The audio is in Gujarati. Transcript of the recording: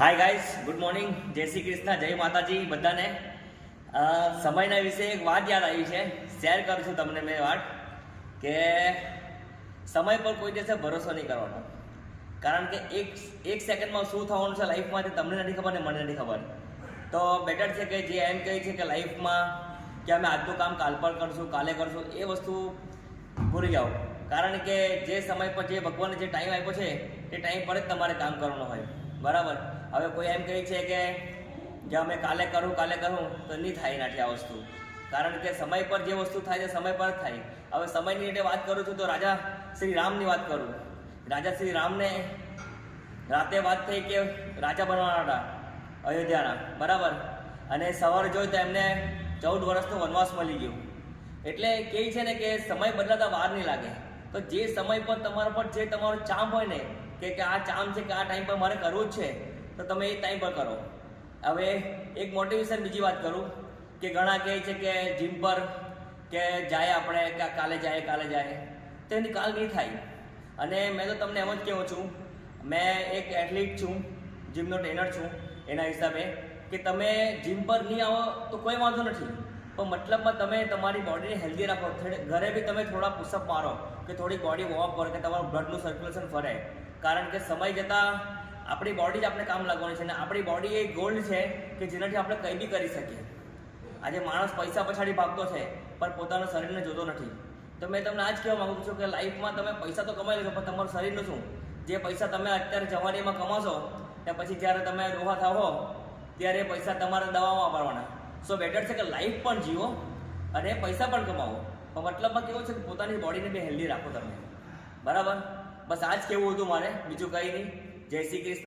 હાય ગાઈસ, ગુડ મોર્નિંગ, જય શ્રી કૃષ્ણ, જય માતાજી બધાને. સમયના વિશે એક વાત યાદ આવી છે, શેર કરું છું તમને. મેં વાત કે સમય પર કોઈ દિવસે ભરોસો નહીં કરવાનો, કારણ કે એક સેકન્ડમાં શું થવાનું છે લાઈફમાંથી તમને નથી ખબર ને મને નથી ખબર. તો બેટર છે કે જે એમ કહે છે કે લાઈફમાં કે અમે આજનું કામ કાલ પર કરશું, કાલે કરશું, એ વસ્તુ ભૂલી જાઓ. કારણ કે જે સમય પર જે ભગવાને જે ટાઈમ આપ્યો છે એ ટાઈમ પર જ તમારે કામ કરવાનું હોય, બરાબર. હવે કોઈ એમ કહે છે કે અમે કાલે કરું તો નહીં થાય નથી આ વસ્તુ, કારણ કે સમય પર જે વસ્તુ થાય છે સમય પર જ થાય. હવે સમયની એટલે વાત કરું છું તો રાજા શ્રી રામની વાત કરું. રાજા શ્રી રામને રાતે વાત થઈ કે રાજા બનવાના હતા અયોધ્યાના, બરાબર. અને સવારે જોયું તો એમને 14 વર્ષનો વનવાસ મળી ગયો. એટલે કહે છે ને કે સમય બદલાતા વાર નહીં લાગે. તો જે સમય પર તમારા પર જે તમારો ચામ હોય ને કે આ ચામ છે કે આ ટાઈમ પર મારે કરવું જ છે, તો તમે એ ટાઈમ પર કરો. હવે એક મોટિવેશન બીજી વાત કરું કે ઘણા કહે છે કે જીમ પર કે જાય આપણે કે કાલે જાય તો એની કાલ નહીં થાય. અને મેં તો તમને એમ જ કહું છું, મેં એક એથ્લીટ છું, જીમનો ટ્રેનર છું. એના હિસાબે કે તમે જીમ પર નહીં આવો તો કોઈ વાંધો નથી, પણ મતલબમાં તમે તમારી બોડીને હેલ્ધી રાખો. ઘરે બી તમે થોડા પુશઅપ મારો કે થોડી બોડી વોર્મ કરો કે તમારું બ્લડનું સર્ક્યુલેશન ફરે. કારણ કે સમય જતાં આપણી બોડી જ આપણે કામ લાગવાની છે, અને આપણી બોડી એ ગોલ્ડ છે કે જેનાથી આપણે કંઈ બી કરી શકીએ. આજે માણસ પૈસા પછાડી ભાગતો છે પણ પોતાના શરીરને જોતો નથી. તો મેં તમને આ જ કહેવા માગું છું કે લાઈફમાં તમે પૈસા તો કમાઈ લેશો, પણ તમારું શરીરનું શું? જે પૈસા તમે અત્યારે જવાનીમાં કમાશો ત્યાં પછી જ્યારે તમે ડોહા થાવો ત્યારે પૈસા તમારે દવામાં વાપરવાના. સો બેટર છે કે લાઈફ પણ જીવો અને પૈસા પણ કમાવો, પણ મતલબમાં કેવું છે કે પોતાની બોડીને બી હેલ્ધી રાખો તમે, બરાબર. બસ આ જ કહેવું હતું મારે, બીજું કંઈ નહીં. જય શ્રી કૃષ્ણ.